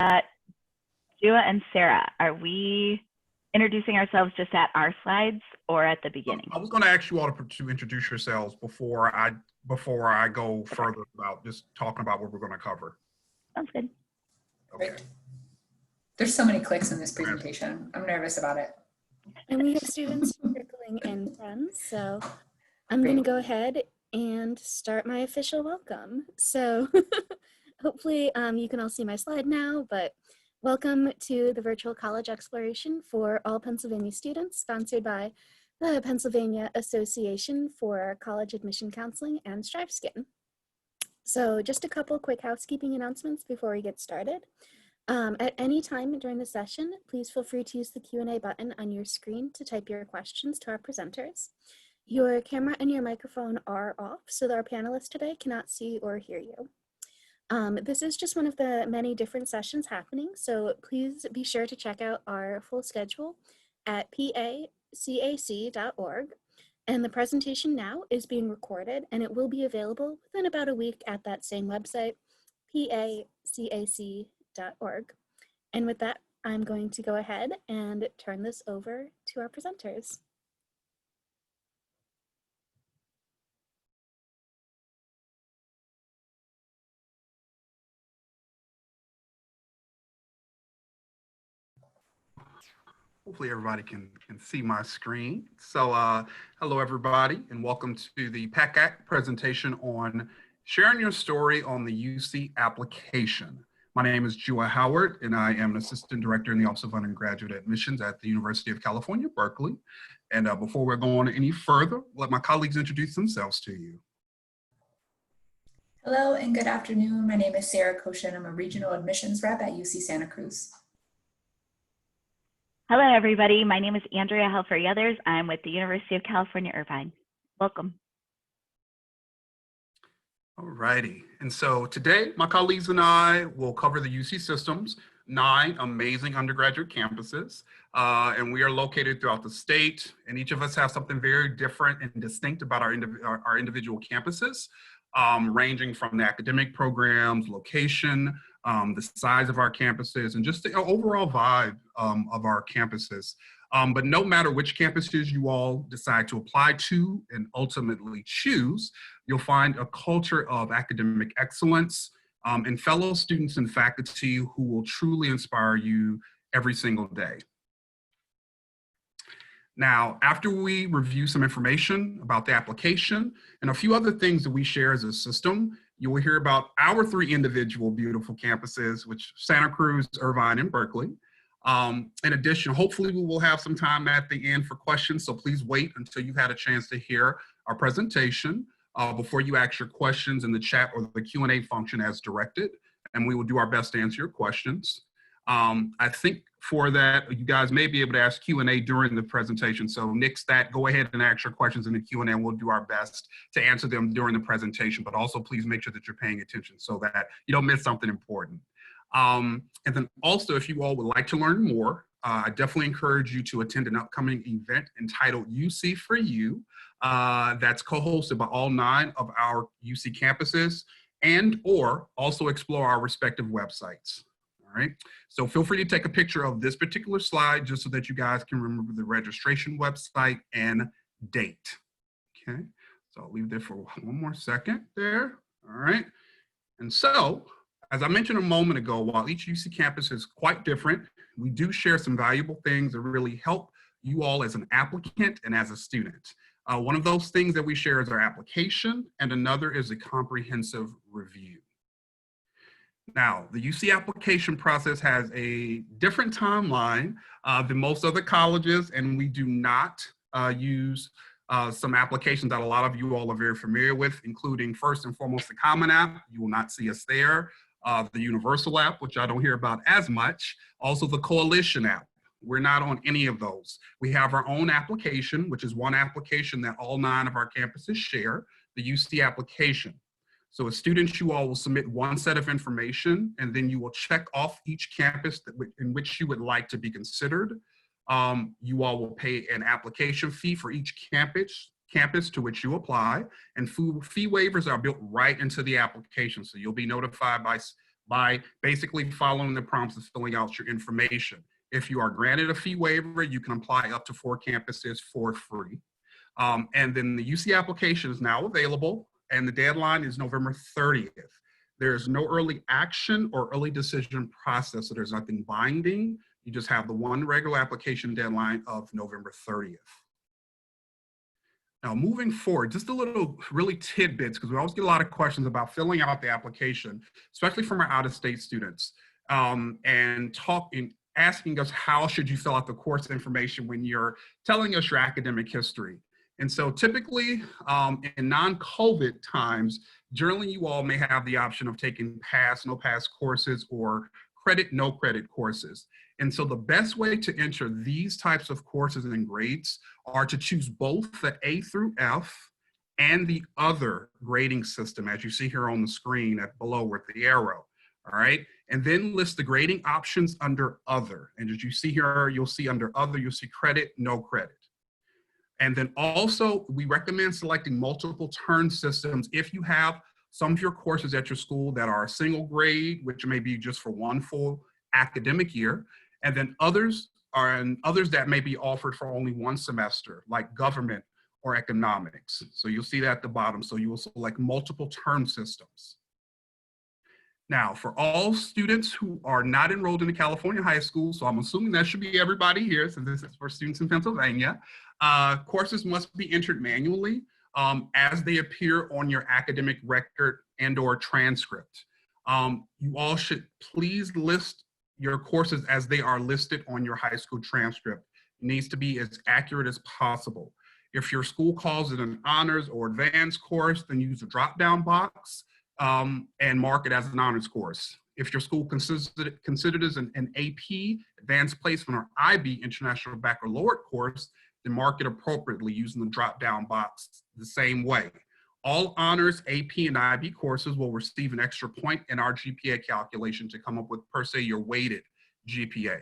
Jua and Sarah, are we introducing ourselves just at our slides or at the beginning? I was going to ask you all to introduce yourselves before I go further about just talking about what we're going to cover. Sounds good. Okay. Great. There's so many clicks in this presentation. I'm nervous about it. And we have students circling in friends, so I'm going to go ahead and start my official welcome. So hopefully you can all see my slide now, but welcome to the virtual college exploration for all Pennsylvania students, sponsored by the Pennsylvania Association for College Admission Counseling and StriveSkin. So just a couple quick housekeeping announcements before we get started. At any time during the session, please feel free to use the Q&A button on your screen to type your questions to our presenters. Your camera and your microphone are off so that our panelists today cannot see or hear you. This is just one of the many different sessions happening, so please be sure to check out our full schedule at PACAC.org. And the presentation now is being recorded and it will be available within about a week at that same website, PACAC.org. And with that, I'm going to go ahead and turn this over to our presenters. Hopefully everybody can see my screen. So hello everybody and welcome to the PACAC presentation on sharing your story on the UC application. My name is Jua Howard and I am an assistant director in the Office of Undergraduate Admissions at the University of California, Berkeley. And before we're going any further, let my colleagues introduce themselves to you. Hello and good afternoon. My name is Sarah Koshin. I'm a regional admissions rep at UC Santa Cruz. Hello, everybody. My name is Andrea Helfer-Yothers. I'm with the University of California, Irvine. Welcome. All righty. And so today, my colleagues and I will cover the UC system's 9 amazing undergraduate campuses. And we are located throughout the state. And each of us have something very different and distinct about our individual campuses, ranging from the academic programs, location, the size of our campuses, and just the overall vibe of our campuses. But no matter which campuses you all decide to apply to and ultimately choose, you'll find a culture of academic excellence and fellow students and faculty who will truly inspire you every single day. Now, after we review some information about the application and a few other things that we share as a system, you will hear about our 3 individual beautiful campuses, which Santa Cruz, Irvine, and Berkeley. In addition, hopefully we will have some time at the end for questions, so please wait until you've had a chance to hear our presentation before you ask your questions in the chat or the Q&A function as directed, and we will do our best to answer your questions. I think for that, you guys may be able to ask Q&A during the presentation. So nix that, go ahead and ask your questions in the Q&A and we'll do our best to answer them during the presentation, but also please make sure that you're paying attention so that you don't miss something important. And then also, if you all would like to learn more, I definitely encourage you to attend an upcoming event entitled UC for You, that's co-hosted by all 9 of our UC campuses and or also explore our respective websites. All right, so feel free to take a picture of this particular slide just so that you guys can remember the registration website and date. Okay, so I'll leave there for one more second there. All right, and so as I mentioned a moment ago, while each UC campus is quite different, we do share some valuable things that really help you all as an applicant and as a student. One of those things that we share is our application, and another is a comprehensive review. Now, the UC application process has a different timeline than most other colleges, and we do not use some applications that a lot of you all are very familiar with, including first and foremost the Common App. You will not see us there. The Universal app, which I don't hear about as much. Also the Coalition app. We're not on any of those. We have our own application, which is one application that all 9 of our campuses share, the UC application. So as students, you all will submit one set of information, and then you will check off each campus in which you would like to be considered. You all will pay an application fee for each campus to which you apply, and fee waivers are built right into the application. So you'll be notified by basically following the prompts and filling out your information. If you are granted a fee waiver, you can apply up to 4 campuses for free. And then the UC application is now available, and the deadline is November 30th. There's no early action or early decision process, so there's nothing binding. You just have the one regular application deadline of November 30th. Now, moving forward, just a little really tidbits, because we always get a lot of questions about filling out the application, especially from our out-of-state students, and asking us how should you fill out the course information when you're telling us your academic history. And so typically in non-COVID times, generally you all may have the option of taking pass, no pass courses or credit, no credit courses. And so the best way to enter these types of courses and grades are to choose both the A through F and the other grading system, as you see here on the screen below with the arrow. All right, and then list the grading options under other. And as you see here, you'll see under other, you'll see credit, no credit. And then also, we recommend selecting multiple turn systems if you have some of your courses at your school that are a single grade, which may be just for one full academic year, and then others that may be offered for only one semester, like government or economics. So you'll see that at the bottom. So you will select multiple term systems. Now, for all students who are not enrolled in a California high school, so I'm assuming that should be everybody here, so this is for students in Pennsylvania, courses must be entered manually as they appear on your academic record and or transcript. You all should please list your courses as they are listed on your high school transcript. It needs to be as accurate as possible. If your school calls it an honors or advanced course, then use the drop-down box and mark it as an honors course. If your school considered as an AP, advanced placement, or IB, international baccalaureate course, then mark it appropriately using the drop-down box the same way. All honors, AP, and IB courses will receive an extra point in our GPA calculation to come up with, per se, your weighted GPA.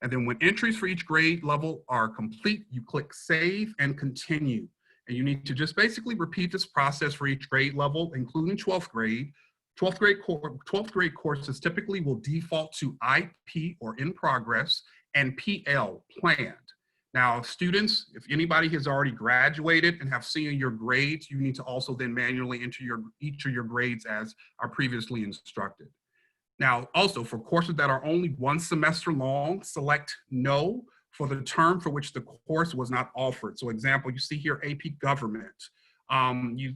And then when entries for each grade level are complete, you click Save and Continue. And you need to just basically repeat this process for each grade level, including 12th grade. 12th grade courses typically will default to IP, or in progress, and PL, planned. Now, students, if anybody has already graduated and have seen your grades, you need to also then manually enter each of your grades as are previously instructed. Now, also for courses that are only one semester long, select No for the term for which the course was not offered. So example, you see here AP Government. We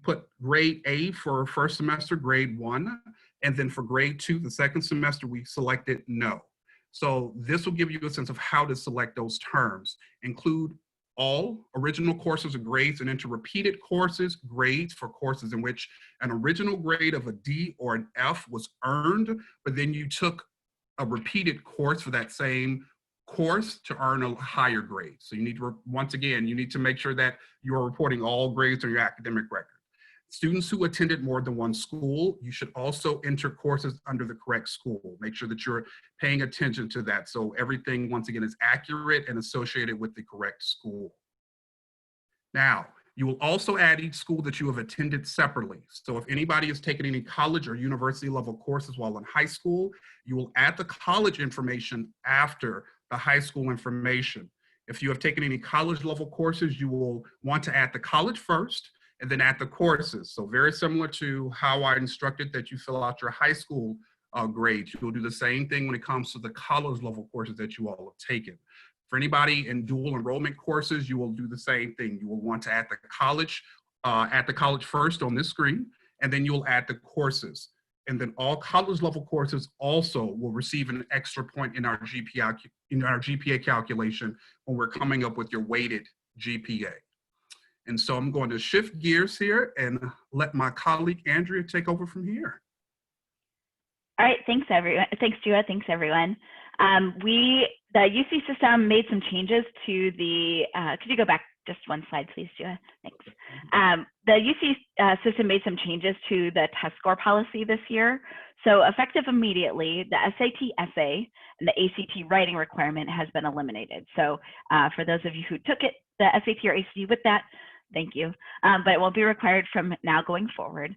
put grade A for first semester, grade 1, and then for grade 2, the second semester, we selected No. So this will give you a sense of how to select those terms. Include all original courses or grades, and enter repeated courses, grades for courses in which an original grade of a D or an F was earned, but then you took a repeated course for that same course to earn a higher grade. So you need to, once again, you need to make sure that you are reporting all grades on your academic record. Students who attended more than one school, you should also enter courses under the correct school. Make sure that you're paying attention to that. So everything, once again, is accurate and associated with the correct school. Now, you will also add each school that you have attended separately. So if anybody has taken any college or university level courses while in high school, you will add the college information after the high school information. If you have taken any college level courses, you will want to add the college first, and then add the courses. So very similar to how I instructed that you fill out your high school grades. You will do the same thing when it comes to the college level courses that you all have taken. For anybody in dual enrollment courses, you will do the same thing. You will want to add the college first on this screen, and then you'll add the courses. And then all college level courses also will receive an extra point in our GPA calculation when we're coming up with your weighted GPA. And so I'm going to shift gears here and let my colleague Andrea take over from here. All right, thanks everyone. Thanks, Jua. Thanks everyone. The UC system made some changes to the, could you go back just one slide, please, Jua? Thanks. The UC system made some changes to the test score policy this year. So effective immediately, the SAT essay and the ACT writing requirement has been eliminated. So for those of you who took it, the SAT or ACT with that, thank you. But it won't be required from now going forward.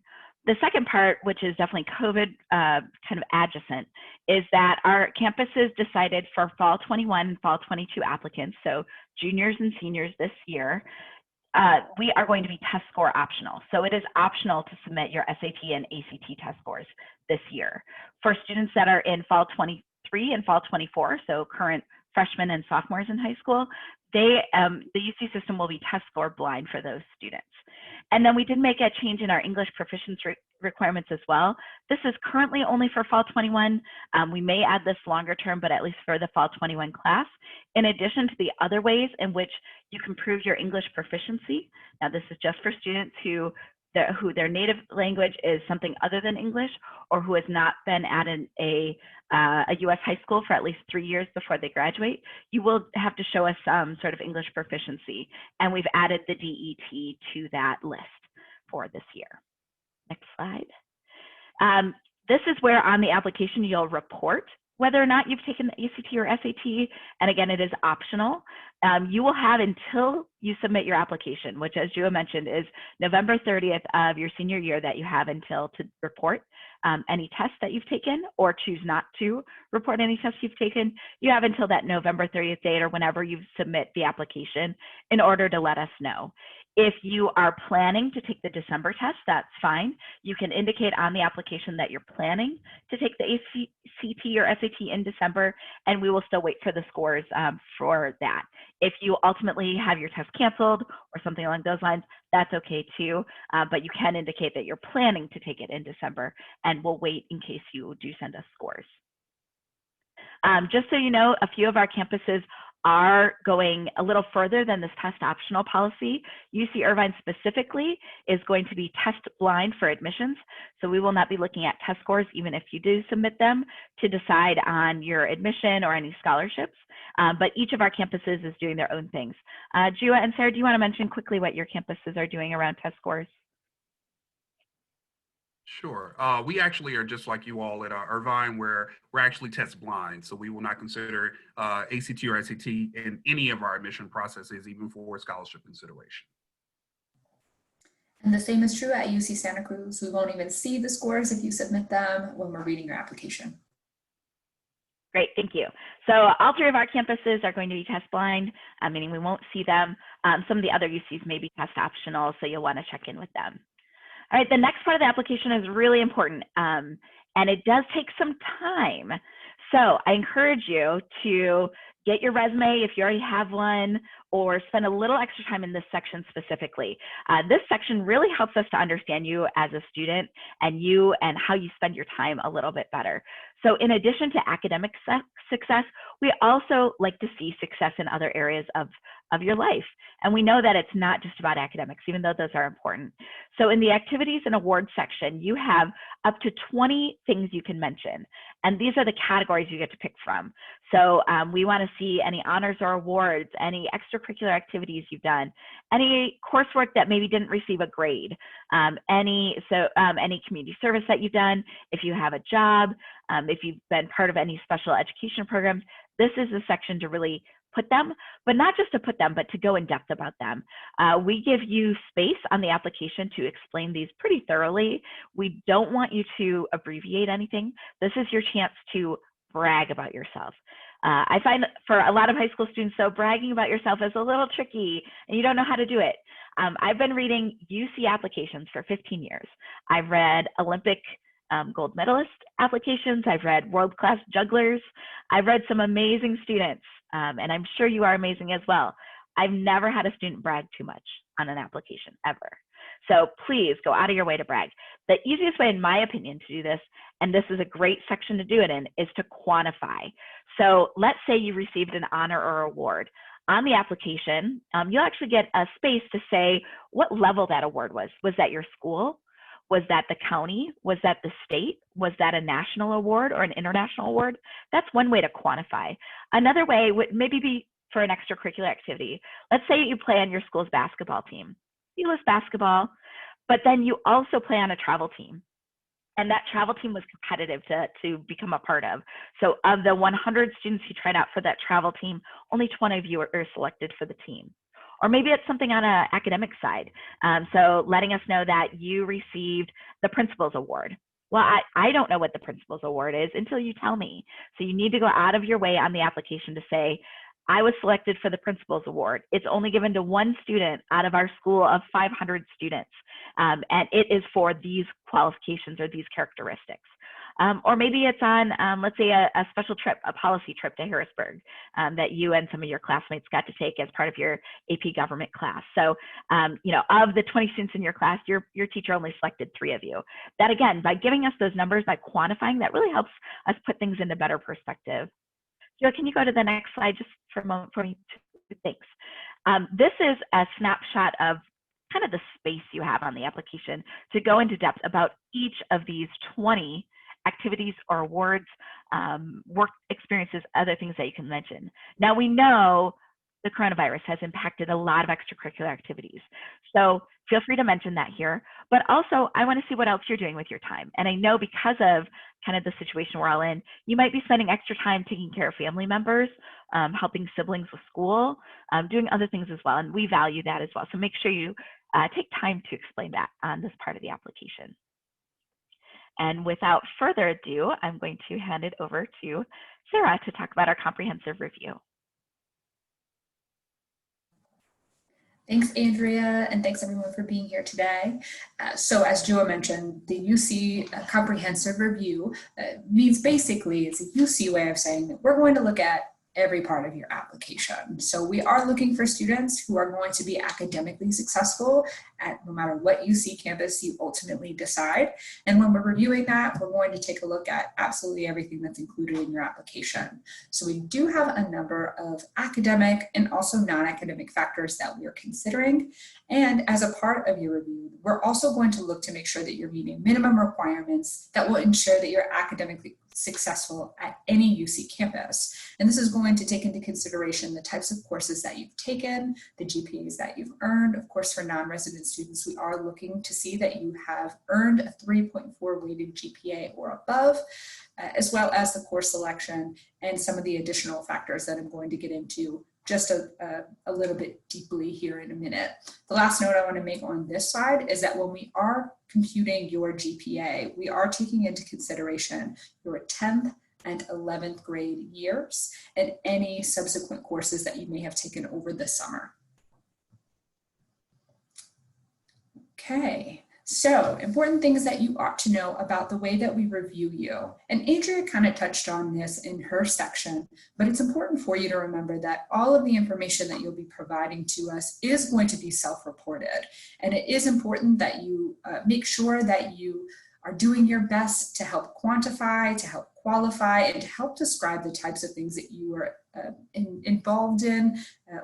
The second part, which is definitely COVID kind of adjacent, is that our campuses decided for fall 21 and fall 22 applicants, so juniors and seniors this year, we are going to be test score optional. So it is optional to submit your SAT and ACT test scores this year. For students that are in fall 23 and fall 24, so current freshmen and sophomores in high school, the UC system will be test score blind for those students. And then we did make a change in our English proficiency requirements as well. This is currently only for fall 21. We may add this longer term, but at least for the fall 21 class, in addition to the other ways in which you can prove your English proficiency. Now, this is just for students who their native language is something other than English, or who has not been at a U.S. high school for at least 3 years before they graduate. You will have to show us some sort of English proficiency, and we've added the DET to that list for this year. Next slide. This is where on the application you'll report whether or not you've taken the ACT or SAT, and again, it is optional. You will have until you submit your application, which, as Jua mentioned, is November 30th of your senior year that you have until to report any tests that you've taken, or choose not to report any tests you've taken. You have until that November 30th date, or whenever you submit the application, in order to let us know. If you are planning to take the December test, that's fine. You can indicate on the application that you're planning to take the ACT or SAT in December, and we will still wait for the scores for that. If you ultimately have your test canceled or something along those lines, that's okay too, but you can indicate that you're planning to take it in December, and we'll wait in case you do send us scores. Just so you know, a few of our campuses are going a little further than this test optional policy. UC Irvine specifically is going to be test blind for admissions. So we will not be looking at test scores, even if you do submit them, to decide on your admission or any scholarships. But each of our campuses is doing their own things. Jua and Sarah, do you want to mention quickly what your campuses are doing around test scores? Sure. We actually are just like you all at Irvine, where we're actually test blind. So we will not consider ACT or SAT in any of our admission processes, even for scholarship consideration. And the same is true at UC Santa Cruz. We won't even see the scores if you submit them when we're reading your application. Great, thank you. So all three of our campuses are going to be test blind, meaning we won't see them. Some of the other UCs may be test optional, so you'll want to check in with them. All right, the next part of the application is really important, and it does take some time. So I encourage you to get your resume if you already have one, or spend a little extra time in this section specifically. This section really helps us to understand you as a student and how you spend your time a little bit better. So in addition to academic success, we also like to see success in other areas of your life. And we know that it's not just about academics, even though those are important. So in the activities and awards section, you have up to 20 things you can mention. And these are the categories you get to pick from. So we want to see any honors or awards, any extracurricular activities you've done, any coursework that maybe didn't receive a grade, any community service that you've done, if you have a job, if you've been part of any special education programs. This is the section to really put them, but not just to put them, but to go in depth about them. We give you space on the application to explain these pretty thoroughly. We don't want you to abbreviate anything. This is your chance to brag about yourself. I find for a lot of high school students, though, bragging about yourself is a little tricky and you don't know how to do it. I've been reading UC applications for 15 years. I've read Olympic gold medalist applications. I've read world-class jugglers. I've read some amazing students, and I'm sure you are amazing as well. I've never had a student brag too much on an application, ever. So please go out of your way to brag. The easiest way, in my opinion, to do this, and this is a great section to do it in, is to quantify. So let's say you received an honor or award. On the application, you'll actually get a space to say what level that award was. Was that your school? Was that the county? Was that the state? Was that a national award or an international award? That's one way to quantify. Another way would maybe be for an extracurricular activity. Let's say you play on your school's basketball team. You list basketball, but then you also play on a travel team. And that travel team was competitive to become a part of. So of the 100 students who tried out for that travel team, only 20 of you are selected for the team. Or maybe it's something on an academic side. So letting us know that you received the Principal's Award. Well, I don't know what the Principal's Award is until you tell me. So you need to go out of your way on the application to say, I was selected for the Principal's Award. It's only given to one student out of our school of 500 students. And it is for these qualifications or these characteristics. Or maybe it's on, let's say, a special trip, a policy trip to Harrisburg that you and some of your classmates got to take as part of your AP government class. So, you know, of the 20 students in your class, your teacher only selected 3 of you. That, again, by giving us those numbers, by quantifying, that really helps us put things into better perspective. Joe, can you go to the next slide just for a moment for me? Thanks. This is a snapshot of kind of the space you have on the application to go into depth about each of these 20 activities or awards, work experiences, other things that you can mention. Now we know the coronavirus has impacted a lot of extracurricular activities. So feel free to mention that here, but also I want to see what else you're doing with your time. And I know because of kind of the situation we're all in, you might be spending extra time taking care of family members, helping siblings with school, doing other things as well. And we value that as well. So make sure you take time to explain that on this part of the application. And without further ado, I'm going to hand it over to Sarah to talk about our comprehensive review. Thanks, Andrea, and thanks everyone for being here today. So as Joa mentioned, the UC Comprehensive Review means basically it's a UC way of saying that we're going to look at every part of your application. So we are looking for students who are going to be academically successful at no matter what UC campus you ultimately decide. And when we're reviewing that, we're going to take a look at absolutely everything that's included in your application. So we do have a number of academic and also non-academic factors that we're considering. And as a part of your review, we're also going to look to make sure that you're meeting minimum requirements that will ensure that you're academically successful at any UC campus. And this is going to take into consideration the types of courses that you've taken, the GPAs that you've earned. Of course, for non-resident students, we are looking to see that you have earned a 3.4 weighted GPA or above, as well as the course selection and some of the additional factors that I'm going to get into just a little bit deeply here in a minute. The last note I want to make on this side is that when we are computing your GPA, we are taking into consideration your 10th and 11th grade years and any subsequent courses that you may have taken over the summer. Okay. So, important things that you ought to know about the way that we review you. And Andrea kind of touched on this in her section, but it's important for you to remember that all of the information that you'll be providing to us is going to be self-reported. And it is important that you make sure that you are doing your best to help quantify, to help qualify, and to help describe the types of things that you are involved in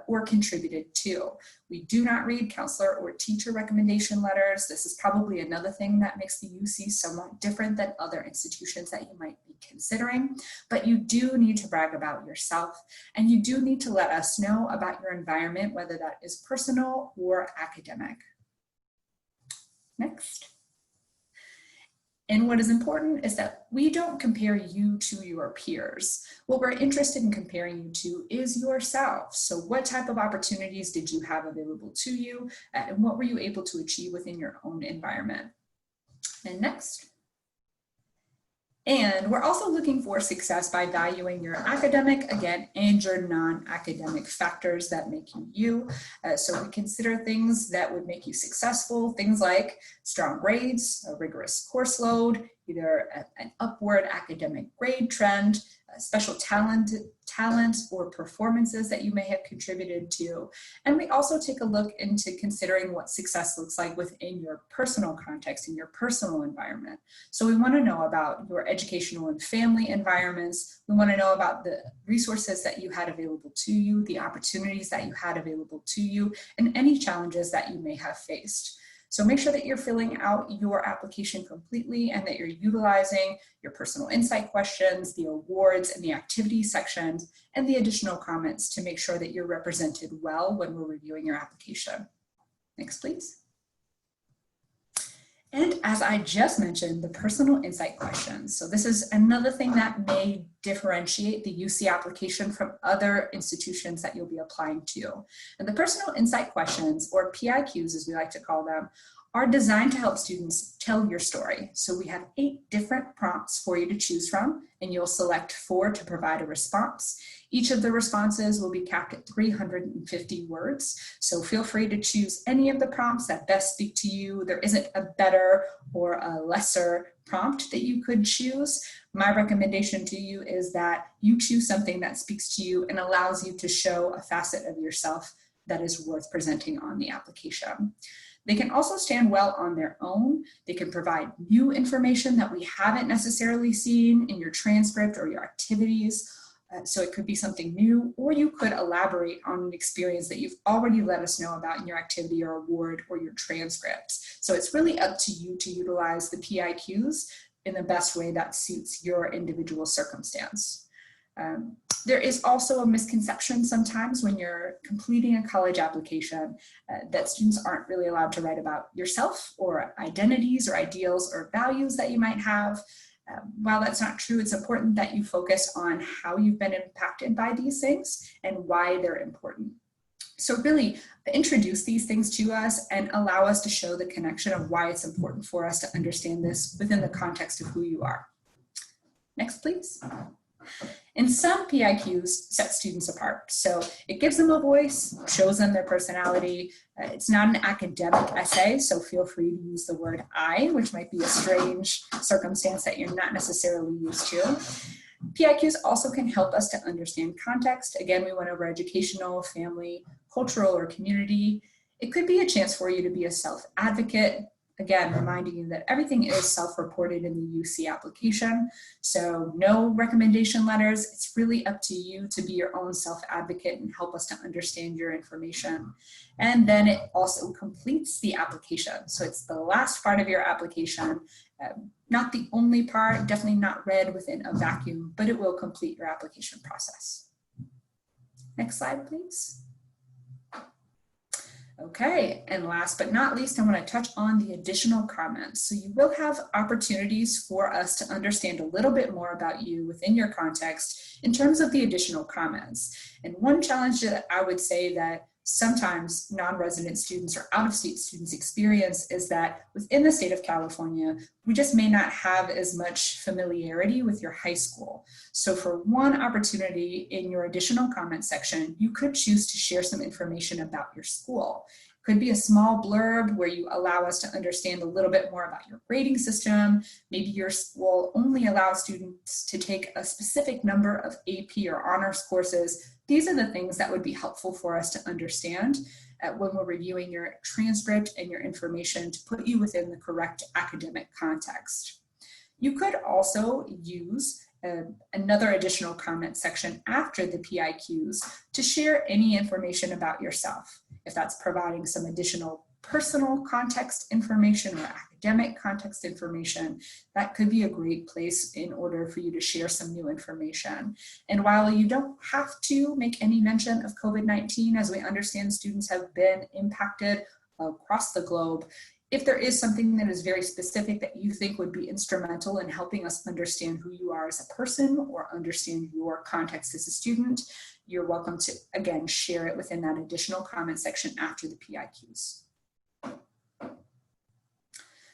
or contributed to. We do not read counselor or teacher recommendation letters. This is probably another thing that makes the UC somewhat different than other institutions that you might be considering, but you do need to brag about yourself, and you do need to let us know about your environment, whether that is personal or academic. Next. And what is important is that we don't compare you to your peers. What we're interested in comparing you to is yourself. So what type of opportunities did you have available to you, and what were you able to achieve within your own environment? And next. And we're also looking for success by valuing your academic, again, and your non-academic factors that make you you. So we consider things that would make you successful, things like strong grades, a rigorous course load, either an upward academic grade trend, special talent or performances that you may have contributed to. And we also take a look into considering what success looks like within your personal context, in your personal environment. So we want to know about your educational and family environments. We want to know about the resources that you had available to you, the opportunities that you had available to you, and any challenges that you may have faced. So make sure that you're filling out your application completely and that you're utilizing your personal insight questions, the awards and the activity sections, and the additional comments to make sure that you're represented well when we're reviewing your application. Next, please. And as I just mentioned, the personal insight questions. So this is another thing that may differentiate the UC application from other institutions that you'll be applying to. And the personal insight questions, or PIQs as we like to call them, are designed to help students tell your story. So we have 8 different prompts for you to choose from, and you'll select 4 to provide a response. Each of the responses will be capped at 350 words. So feel free to choose any of the prompts that best speak to you. There isn't a better or a lesser prompt that you could choose. My recommendation to you is that you choose something that speaks to you and allows you to show a facet of yourself that is worth presenting on the application. They can also stand well on their own. They can provide new information that we haven't necessarily seen in your transcript or your activities. So it could be something new, or you could elaborate on an experience that you've already let us know about in your activity or award or your transcripts. So it's really up to you to utilize the PIQs in the best way that suits your individual circumstance. There is also a misconception sometimes when you're completing a college application that students aren't really allowed to write about yourself or identities or ideals or values that you might have. While that's not true, it's important that you focus on how you've been impacted by these things and why they're important. So really introduce these things to us and allow us to show the connection of why it's important for us to understand this within the context of who you are. Next, please. And some PIQs set students apart. So it gives them a voice, shows them their personality. It's not an academic essay, so feel free to use the word I, which might be a strange circumstance that you're not necessarily used to. PIQs also can help us to understand context. Again, we went over educational, family, cultural, or community. It could be a chance for you to be a self-advocate. Again, reminding you that everything is self-reported in the UC application. So no recommendation letters. It's really up to you to be your own self-advocate and help us to understand your information. And then it also completes the application. So it's the last part of your application, not the only part, definitely not read within a vacuum, but it will complete your application process. Next slide, please. Okay, and last but not least, I want to touch on the additional comments. So you will have opportunities for us to understand a little bit more about you within your context in terms of the additional comments. And one challenge that I would say that sometimes non-resident students or out-of-state students experience is that within the state of California, we just may not have as much familiarity with your high school. So for one opportunity in your additional comment section, you could choose to share some information about your school. It could be a small blurb where you allow us to understand a little bit more about your grading system. Maybe your school only allows students to take a specific number of AP or honors courses. These are the things that would be helpful for us to understand when we're reviewing your transcript and your information to put you within the correct academic context. You could also use another additional comment section after the PIQs to share any information about yourself. If that's providing some additional personal context information or academic context information, that could be a great place in order for you to share some new information. And while you don't have to make any mention of COVID-19, as we understand students have been impacted across the globe, if there is something that is very specific that you think would be instrumental in helping us understand who you are as a person or understand your context as a student, you're welcome to, again, share it within that additional comment section after the PIQs.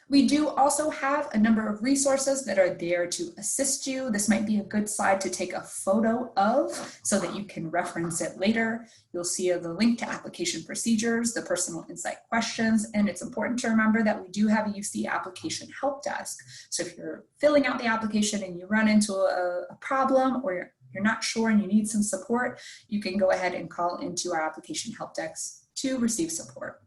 We do also have a number of resources that are there to assist you. This might be a good slide to take a photo of so that you can reference it later. You'll see the link to application procedures, the personal insight questions, and it's important to remember that we do have a UC application help desk. So if you're filling out the application and you run into a problem or you're not sure and you need some support, you can go ahead and call into our application help desk to receive support.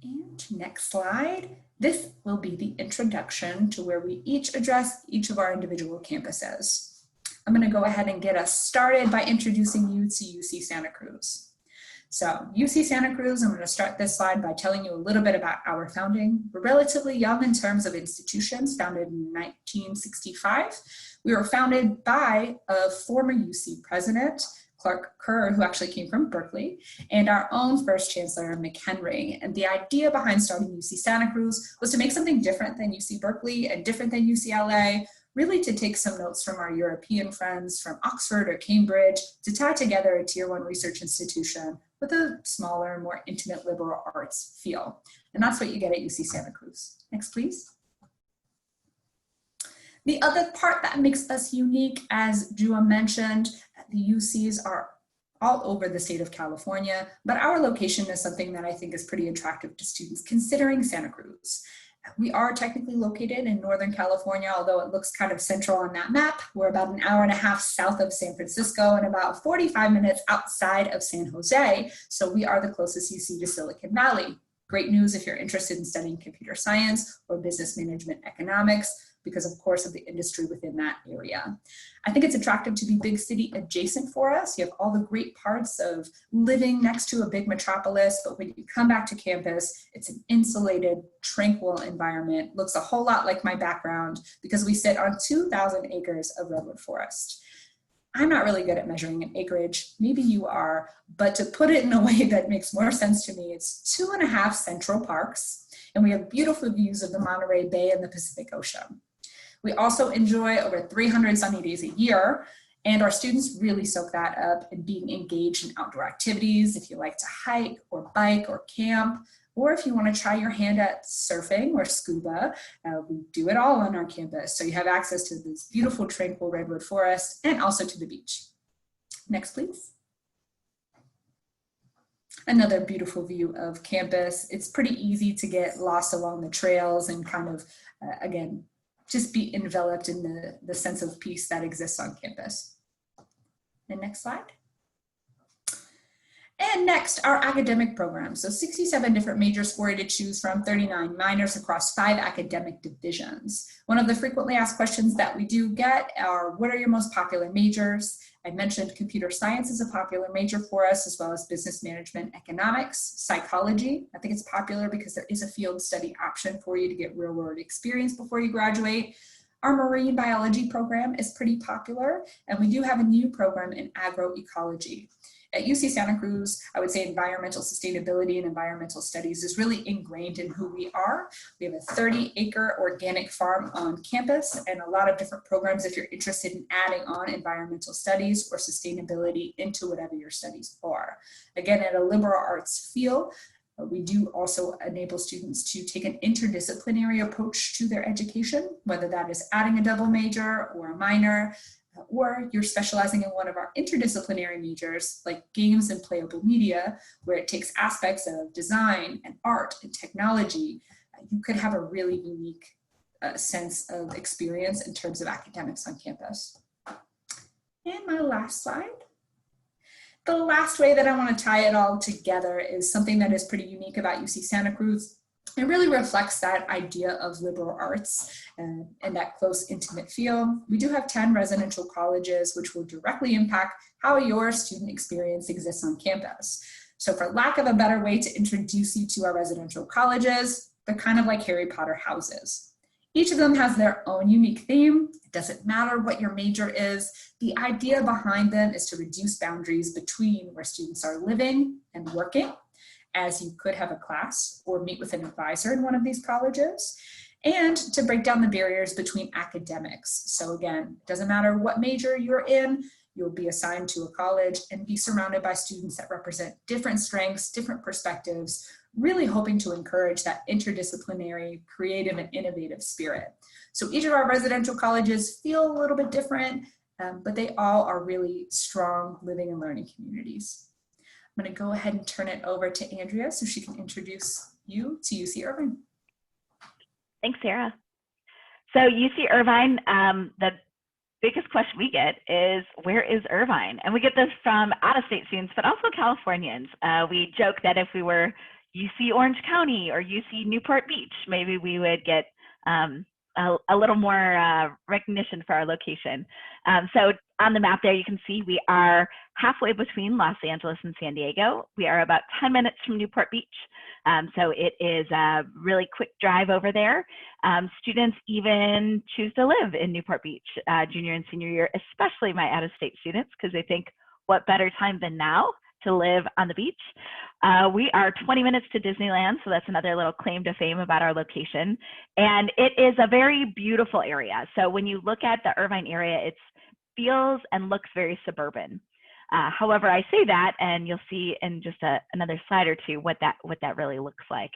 And next slide, this will be the introduction to where we each address each of our individual campuses. I'm going to go ahead and get us started by introducing you to UC Santa Cruz. So UC Santa Cruz, I'm going to start this slide by telling you a little bit about our founding. We're relatively young in terms of institutions, founded in 1965. We were founded by a former UC president, Clark Kerr, who actually came from Berkeley, and our own first chancellor, McHenry. And the idea behind starting UC Santa Cruz was to make something different than UC Berkeley and different than UCLA, really to take some notes from our European friends from Oxford or Cambridge to tie together a tier 1 research institution with a smaller, more intimate liberal arts feel. And that's what you get at UC Santa Cruz. Next, please. The other part that makes us unique, as Jua mentioned, the UCs are all over the state of California, but our location is something that I think is pretty attractive to students considering Santa Cruz. We are technically located in Northern California, although it looks kind of central on that map. We're about an hour and a half south of San Francisco and about 45 minutes outside of San Jose, so we are the closest UC to Silicon Valley. Great news if you're interested in studying computer science or business management economics, because of course of the industry within that area. I think it's attractive to be big city adjacent for us. You have all the great parts of living next to a big metropolis, but when you come back to campus, it's an insulated, tranquil environment. Looks a whole lot like my background because we sit on 2,000 acres of redwood forest. I'm not really good at measuring an acreage, maybe you are, but to put it in a way that makes more sense to me, it's 2.5 central parks, and we have beautiful views of the Monterey Bay and the Pacific Ocean. We also enjoy over 300 sunny days a year, and our students really soak that up in being engaged in outdoor activities. If you like to hike or bike or camp, or if you want to try your hand at surfing or scuba, we do it all on our campus. So you have access to this beautiful, tranquil redwood forest and also to the beach. Next, please. Another beautiful view of campus. It's pretty easy to get lost along the trails and kind of, again, just be enveloped in the sense of peace that exists on campus. And next slide. And next, our academic programs. So 67 different majors for you to choose from, 39 minors across 5 academic divisions. One of the frequently asked questions that we do get are, what are your most popular majors? I mentioned computer science is a popular major for us, as well as business management, economics, psychology. I think it's popular because there is a field study option for you to get real world experience before you graduate. Our marine biology program is pretty popular, and we do have a new program in agroecology. At UC Santa Cruz, I would say environmental sustainability and environmental studies is really ingrained in who we are. We have a 30-acre organic farm on campus and a lot of different programs if you're interested in adding on environmental studies or sustainability into whatever your studies are. Again, at a liberal arts feel, we do also enable students to take an interdisciplinary approach to their education, whether that is adding a double major or a minor, or you're specializing in one of our interdisciplinary majors like games and playable media, where it takes aspects of design and art and technology. You could have a really unique sense of experience in terms of academics on campus. And my last slide. The last way that I want to tie it all together is something that is pretty unique about UC Santa Cruz. It really reflects that idea of liberal arts and that close, intimate feel. We do have 10 residential colleges, which will directly impact how your student experience exists on campus. So for lack of a better way to introduce you to our residential colleges, they're kind of like Harry Potter houses. Each of them has their own unique theme. It doesn't matter what your major is. The idea behind them is to reduce boundaries between where students are living and working, as you could have a class or meet with an advisor in one of these colleges, and to break down the barriers between academics. So again, it doesn't matter what major you're in, you'll be assigned to a college and be surrounded by students that represent different strengths, different perspectives, really hoping to encourage that interdisciplinary, creative, and innovative spirit. So each of our residential colleges feel a little bit different, but they all are really strong living and learning communities. I'm going to go ahead and turn it over to Andrea so she can introduce you to UC Irvine. Thanks, Sarah. So UC Irvine, the biggest question we get is, where is Irvine? And we get this from out-of-state students, but also Californians. We joke that if we were UC Orange County or UC Newport Beach, maybe we would get a little more recognition for our location. So on the map there, you can see we are halfway between Los Angeles and San Diego. We are about 10 minutes from Newport Beach. So it is a really quick drive over there. Students even choose to live in Newport Beach junior and senior year, especially my out-of-state students, because they think, what better time than now to live on the beach? We are 20 minutes to Disneyland, so that's another little claim to fame about our location. And it is a very beautiful area. So when you look at the Irvine area, it feels and looks very suburban. However, I say that, and you'll see in just another slide or two what that really looks like.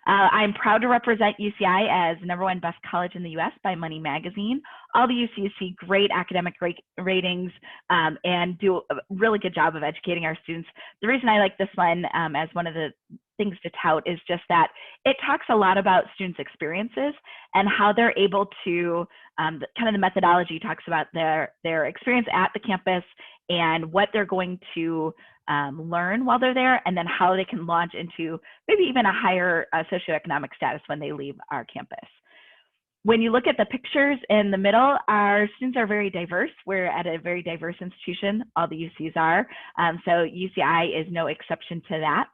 I'm proud to represent UCI as #1 best college in the US by Money Magazine. All the UCs see great academic ratings and do a really good job of educating our students. The reason I like this one as one of the things to tout is just that it talks a lot about students' experiences and how they're able to, kind of the methodology talks about their experience at the campus and what they're going to learn while they're there, and then how they can launch into maybe even a higher socioeconomic status when they leave our campus. When you look at the pictures in the middle, our students are very diverse. We're at a very diverse institution, all the UCs are, so UCI is no exception to that.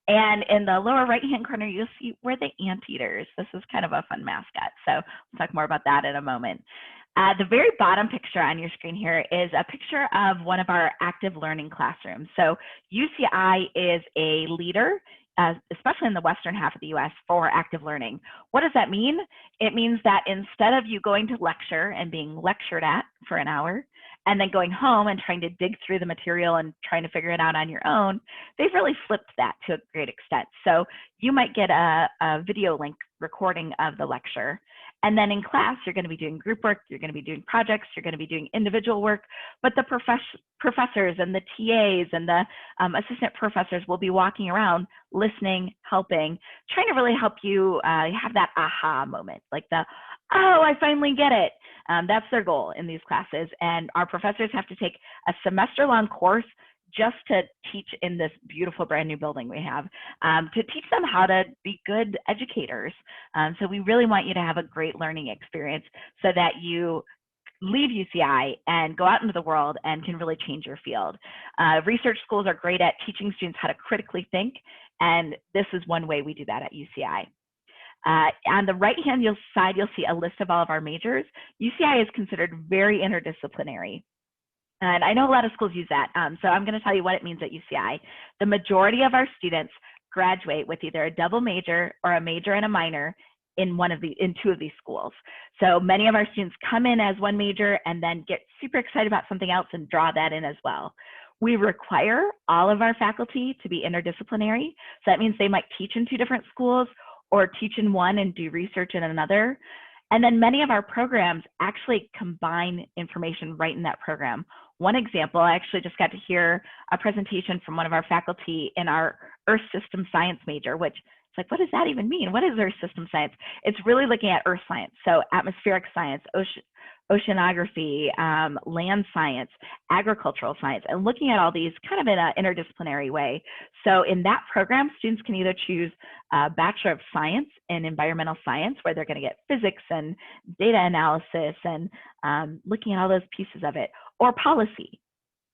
And in the lower right-hand corner, you'll see we're the Anteaters. This is kind of a fun mascot, so we'll talk more about that in a moment. The very bottom picture on your screen here is a picture of one of our active learning classrooms. So UCI is a leader, especially in the western half of the US, for active learning. What does that mean? It means that instead of you going to lecture and being lectured at for an hour, and then going home and trying to dig through the material and trying to figure it out on your own, they've really flipped that to a great extent. So you might get a video link recording of the lecture. And then in class, you're going to be doing group work, you're going to be doing projects, you're going to be doing individual work, but the professors and the TAs and the assistant professors will be walking around, listening, helping, trying to really help you have that aha moment, like the, oh, I finally get it. That's their goal in these classes. And our professors have to take a semester-long course just to teach in this beautiful brand new building we have, to teach them how to be good educators. So we really want you to have a great learning experience so that you leave UCI and go out into the world and can really change your field. Research schools are great at teaching students how to critically think, and this is one way we do that at UCI. On the right-hand side, you'll see a list of all of our majors. UCI is considered very interdisciplinary. And I know a lot of schools use that, so I'm going to tell you what it means at UCI. The majority of our students graduate with either a double major or a major and a minor in two of these schools. So many of our students come in as one major and then get super excited about something else and draw that in as well. We require all of our faculty to be interdisciplinary. So that means they might teach in 2 different schools or teach in one and do research in another. And then many of our programs actually combine information right in that program. One example, I actually just got to hear a presentation from one of our faculty in our Earth System Science major, which it's like, what does that even mean? What is Earth System Science? It's really looking at Earth science. So atmospheric science, oceanography, land science, agricultural science, and looking at all these kind of in an interdisciplinary way. So in that program, students can either choose a Bachelor of Science in Environmental Science, where they're going to get physics and data analysis and looking at all those pieces of it, or policy.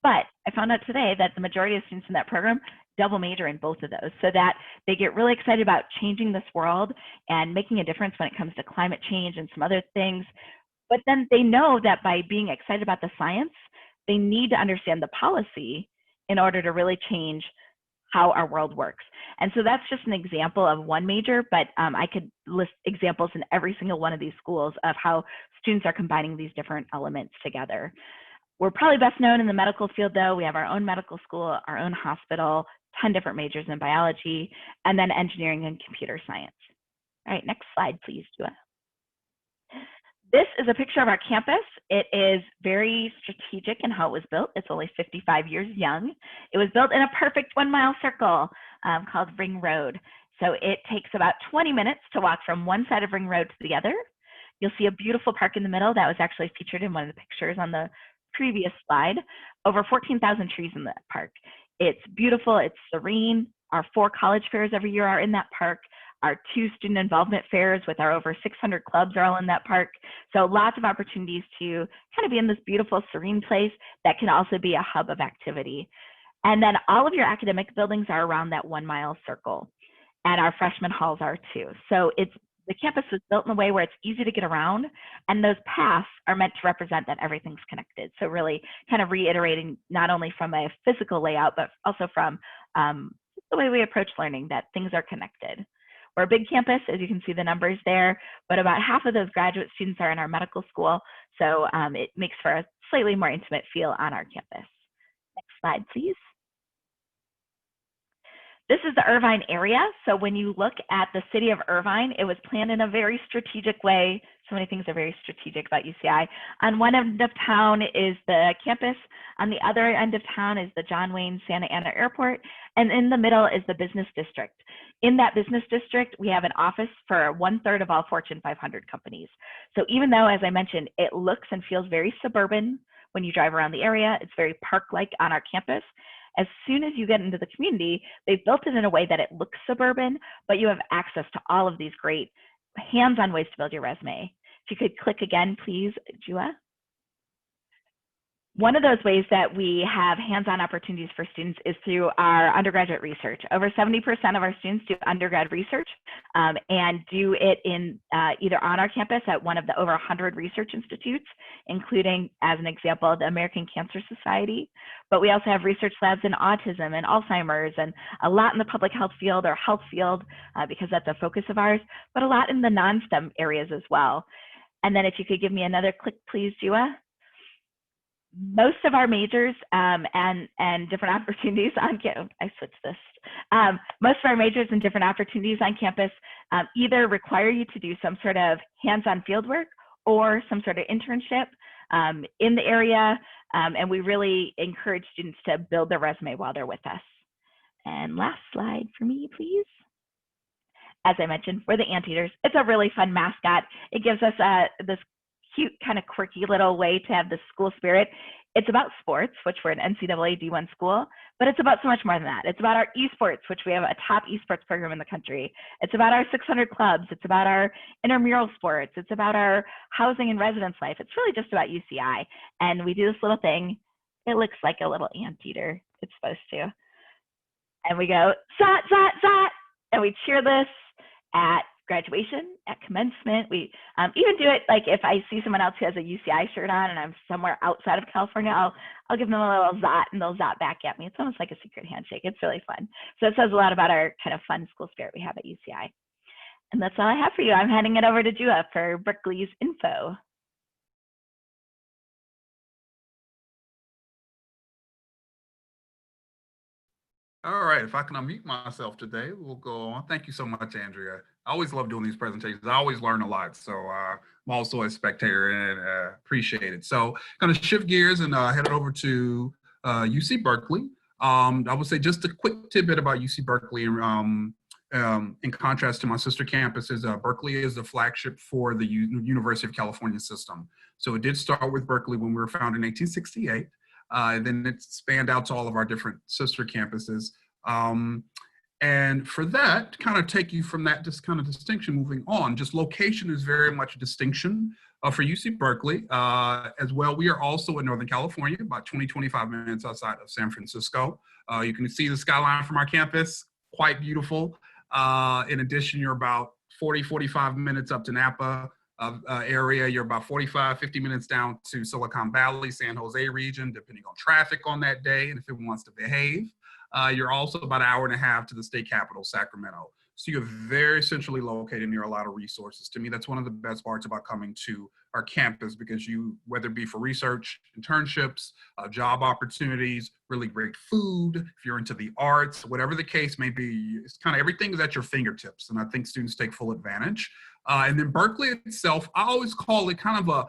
But I found out today that the majority of students in that program double major in both of those, so that they get really excited about changing this world and making a difference when it comes to climate change and some other things. But then they know that by being excited about the science, they need to understand the policy in order to really change how our world works. And so that's just an example of one major, but I could list examples in every single one of these schools of how students are combining these different elements together. We're probably best known in the medical field, though. We have our own medical school, our own hospital, 10 different majors in biology, and then engineering and computer science. All right, next slide, please, Dua. This is a picture of our campus. It is very strategic in how it was built. It's only 55 years young. It was built in a perfect 1-mile circle called Ring Road. So it takes about 20 minutes to walk from one side of Ring Road to the other. You'll see a beautiful park in the middle that was actually featured in one of the pictures on the previous slide. Over 14,000 trees in that park. It's beautiful, it's serene. Our 4 college fairs every year are in that park. Our 2 student involvement fairs with our over 600 clubs are all in that park. So lots of opportunities to kind of be in this beautiful, serene place that can also be a hub of activity. And then all of your academic buildings are around that 1-mile circle. And our freshman halls are too. So it's the campus was built in a way where it's easy to get around, and those paths are meant to represent that everything's connected. So really kind of reiterating not only from a physical layout, but also from the way we approach learning, that things are connected. We're a big campus, as you can see the numbers there, but about half of those graduate students are in our medical school, so it makes for a slightly more intimate feel on our campus. Next slide, please. This is the Irvine area. So when you look at the city of Irvine, it was planned in a very strategic way. So many things are very strategic about UCI. On one end of town is the campus. On the other end of town is the John Wayne Santa Ana Airport. And in the middle is the business district. In that business district, we have an office for 1/3 of all Fortune 500 companies. So even though, as I mentioned, it looks and feels very suburban when you drive around the area, it's very park-like on our campus. As soon as you get into the community, they've built it in a way that it looks suburban, but you have access to all of these great hands-on ways to build your resume. If you could click again, please, Jua. One of those ways that we have hands-on opportunities for students is through our undergraduate research. Over 70% of our students do undergrad research and do it in either on our campus at one of the over 100 research institutes, including, as an example, the American Cancer Society. But we also have research labs in autism and Alzheimer's, and a lot in the public health field or health field, because that's a focus of ours, but a lot in the non-STEM areas as well. And then if you could give me another click, please, Jua. Most of our majors and different opportunities on campus, I switched this. Most of our majors and different opportunities on campus either require you to do some sort of hands-on fieldwork or some sort of internship in the area. And we really encourage students to build their resume while they're with us. And last slide for me, please. As I mentioned, we're the Anteaters. It's a really fun mascot. It gives us this cute, kind of quirky little way to have the school spirit. It's about sports, which we're an NCAA D1 school, but it's about so much more than that. It's about our esports, which we have a top esports program in the country. It's about our 600 clubs. It's about our intramural sports. It's about our housing and residence life. It's really just about UCI. And we do this little thing. It looks like a little anteater. It's supposed to. And we go, zot, zot, zot. And we cheer this at graduation, at commencement. We even do it like if I see someone else who has a UCI shirt on and I'm somewhere outside of California, I'll give them a little zot and they'll zot back at me. It's almost like a secret handshake. It's really fun. So it says a lot about our kind of fun school spirit we have at UCI. And that's all I have for you. I'm handing it over to Jua for Berkeley's info. All right, if I can unmute myself today, we'll go on. Thank you so much, Andrea. I always love doing these presentations. I always learn a lot. So I'm also a spectator and appreciate it. So going to shift gears and head over to UC Berkeley. I would say just a quick tidbit about UC Berkeley. In contrast to my sister campuses, Berkeley is the flagship for the University of California system. So it did start with Berkeley when we were founded in 1868. Then it spanned out to all of our different sister campuses. And for that, to kind of take you from that just kind of distinction moving on, just location is very much a distinction for UC Berkeley as well. We are also in Northern California, about 20-25 minutes outside of San Francisco. You can see the skyline from our campus, quite beautiful. In addition, you're about 40-45 minutes up to Napa area. You're about 45-50 minutes down to Silicon Valley, San Jose region, depending on traffic on that day and if it wants to behave. You're also about an hour and a half to the state capital, Sacramento. So you're very centrally located near a lot of resources. To me, that's one of the best parts about coming to our campus, because you, whether it be for research, internships, job opportunities, really great food, if you're into the arts, whatever the case may be, it's kind of everything is at your fingertips. And I think students take full advantage. And then Berkeley itself, I always call it kind of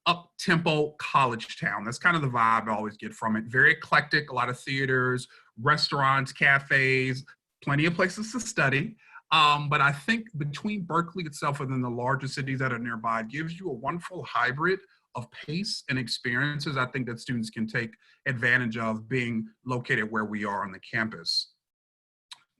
up-tempo college town. That's kind of the vibe I always get from it. Very eclectic, a lot of theaters, restaurants, cafes, plenty of places to study. But I think between Berkeley itself and then the larger cities that are nearby, it gives you a wonderful hybrid of pace and experiences I think that students can take advantage of being located where we are on the campus.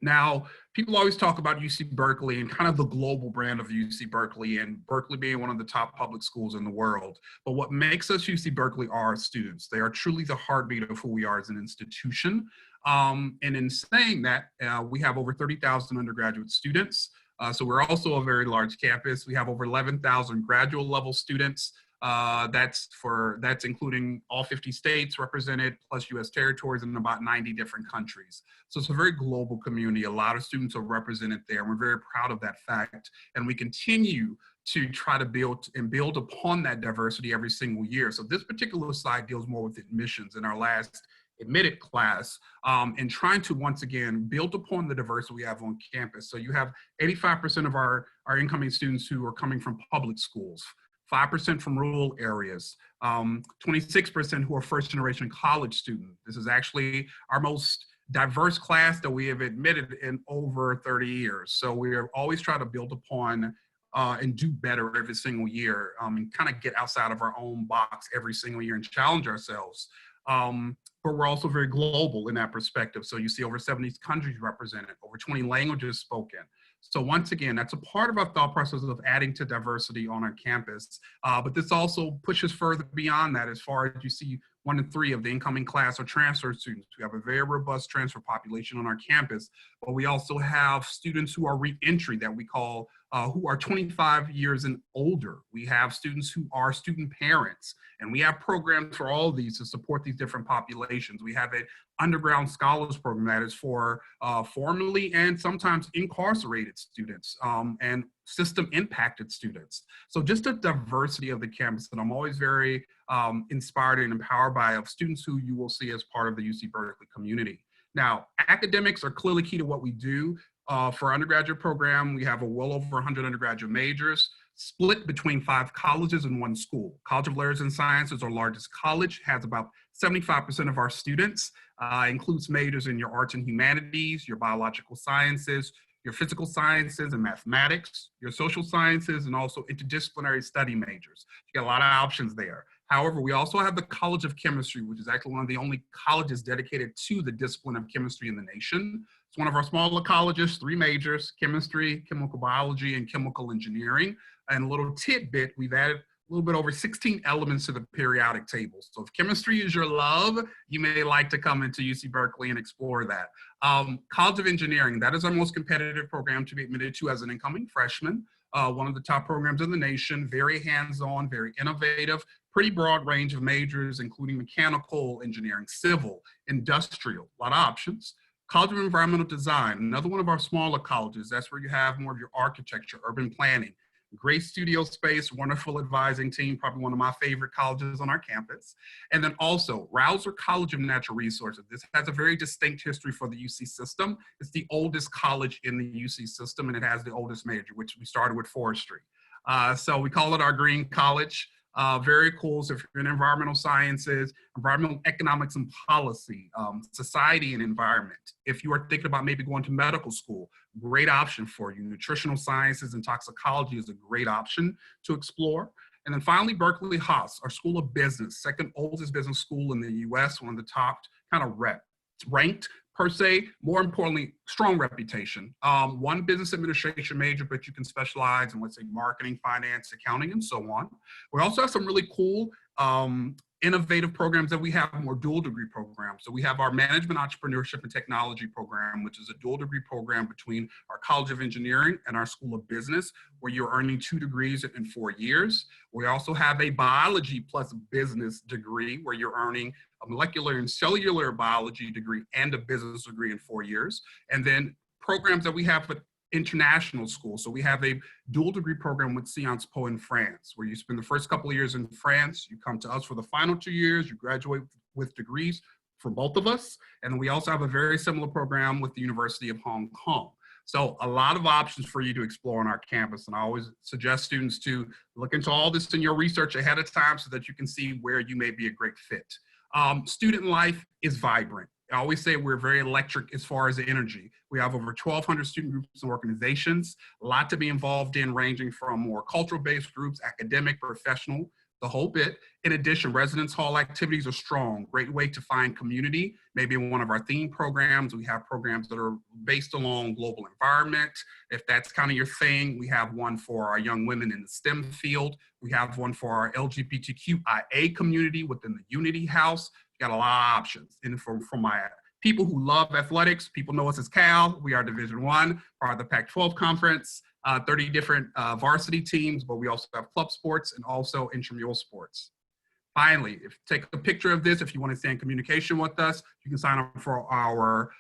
Now, people always talk about UC Berkeley and kind of the global brand of UC Berkeley, and Berkeley being one of the top public schools in the world. But what makes us UC Berkeley are our students. They are truly the heartbeat of who we are as an institution. And in saying that, we have over 30,000 undergraduate students. So we're also a very large campus. We have over 11,000 graduate level students. That's including all 50 states represented, plus US territories and about 90 different countries. So it's a very global community. A lot of students are represented there, and we're very proud of that fact. And we continue to try to build upon that diversity every single year. So this particular slide deals more with admissions in our last admitted class, and trying to once again build upon the diversity we have on campus. So you have 85% of our incoming students who are coming from public schools, 5% from rural areas, 26% who are first generation college students. This is actually our most diverse class that we have admitted in over 30 years. So we are always trying to build upon and do better every single year, and kind of get outside of our own box every single year and challenge ourselves. But we're also very global in that perspective. So you see over 70 countries represented, over 20 languages spoken. So once again, that's a part of our thought process of adding to diversity on our campus. But this also pushes further beyond that, as far as you see 1 in 3 of the incoming class are transfer students. We have a very robust transfer population on our campus, but we also have students who are re-entry that we call, who are 25 years and older. We have students who are student parents, and we have programs for all of these to support these different populations. We have an underground scholars program that is for formerly and sometimes incarcerated students, and system impacted students. So just the diversity of the campus that I'm always very inspired and empowered by, of students who you will see as part of the UC Berkeley community. Now, academics are clearly key to what we do. For our undergraduate program, we have well over 100 undergraduate majors split between 5 colleges and 1 school. College of Letters and Sciences, our largest college, has about 75% of our students, includes majors in your arts and humanities, your biological sciences, your physical sciences and mathematics, your social sciences, and also interdisciplinary study majors. You get a lot of options there. However, we also have the College of Chemistry, which is actually one of the only colleges dedicated to the discipline of chemistry in the nation. It's one of our smaller colleges, 3 majors: chemistry, chemical biology, and chemical engineering. And a little tidbit, we've added a little bit over 16 elements to the periodic table. So if chemistry is your love, you may like to come into UC Berkeley and explore that. College of Engineering, that is our most competitive program to be admitted to as an incoming freshman. One of the top programs in the nation, very hands-on, very innovative, pretty broad range of majors, including mechanical engineering, civil, industrial, a lot of options. College of Environmental Design, another one of our smaller colleges. That's where you have more of your architecture, urban planning. Great studio space, wonderful advising team, probably one of my favorite colleges on our campus. And then also Rausser College of Natural Resources. This has a very distinct history for the UC system. It's the oldest college in the UC system, and it has the oldest major, which we started with forestry. So we call it our green college. Very cool. So if you're in environmental sciences, environmental economics and policy, society and environment, if you are thinking about maybe going to medical school, great option for you. Nutritional sciences and toxicology is a great option to explore. And then finally, Berkeley Haas, our School of Business, 2nd oldest business school in the US, one of the top kind of ranked per se, more importantly, strong reputation. 1 business administration major, but you can specialize in, let's say, marketing, finance, accounting, and so on. We also have some really cool innovative programs that we have, more dual degree programs. So we have our Management, Entrepreneurship, and Technology program, which is a dual degree program between our College of Engineering and our School of Business, where you're earning 2 degrees in 4 years. We also have a biology plus business degree, where you're earning a molecular and cellular biology degree and a business degree in 4 years. And then programs that we have at international schools. So we have a dual degree program with Sciences Po in France, where you spend the first couple of years in France, you come to us for the final 2 years, you graduate with degrees for both of us. And we also have a very similar program with the University of Hong Kong. So a lot of options for you to explore on our campus. And I always suggest students to look into all this in your research ahead of time so that you can see where you may be a great fit. Student life is vibrant. I always say we're very electric as far as the energy. We have over 1,200 student groups and organizations, a lot to be involved in, ranging from more cultural-based groups, academic, professional, the whole bit. In addition, residence hall activities are strong. Great way to find community. Maybe in one of our theme programs, we have programs that are based along global environment. If that's kind of your thing, we have one for our young women in the STEM field. We have one for our LGBTQIA community within the Unity House. Got a lot of options. And from my people who love athletics, people know us as Cal. We are Division I, part of the Pac-12 conference. 30 different varsity teams, but we also have club sports and also intramural sports. Finally, take a picture of this. If you want to stay in communication with us, you can sign up for our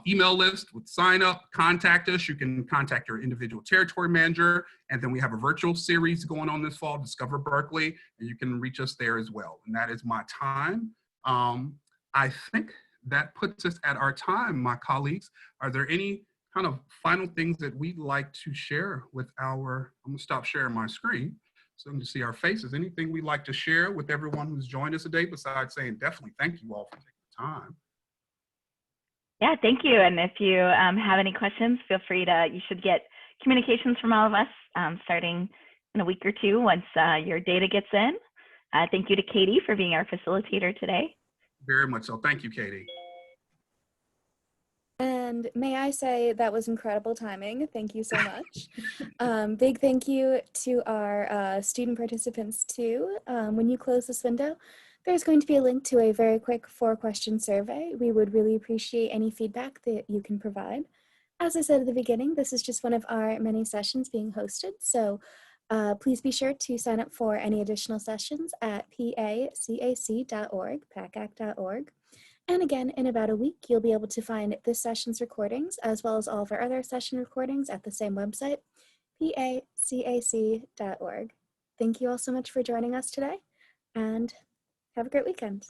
email list with sign up, contact us. You can contact your individual territory manager. And then we have a virtual series going on this fall, Discover Berkeley, and you can reach us there as well. And that is my time. I think that puts us at our time, my colleagues. Are there any kind of final things that we'd like to share with I'm gonna stop sharing my screen so you can see our faces. Anything we'd like to share with everyone who's joined us today besides saying definitely thank you all for taking the time. Yeah, thank you. And if you have any questions, feel free you should get communications from all of us starting in a week or two once your data gets in. Thank you to Katie for being our facilitator today. Very much so. Thank you, Katie. And may I say that was incredible timing. Thank you so much. Big thank you to our student participants too. When you close this window, there's going to be a link to a very quick 4-question survey. We would really appreciate any feedback that you can provide. As I said at the beginning, this is just one of our many sessions being hosted. So please be sure to sign up for any additional sessions at pacac.org, pacac.org. And again, in about a week, you'll be able to find this session's recordings as well as all of our other session recordings at the same website, pacac.org. Thank you all so much for joining us today, and have a great weekend.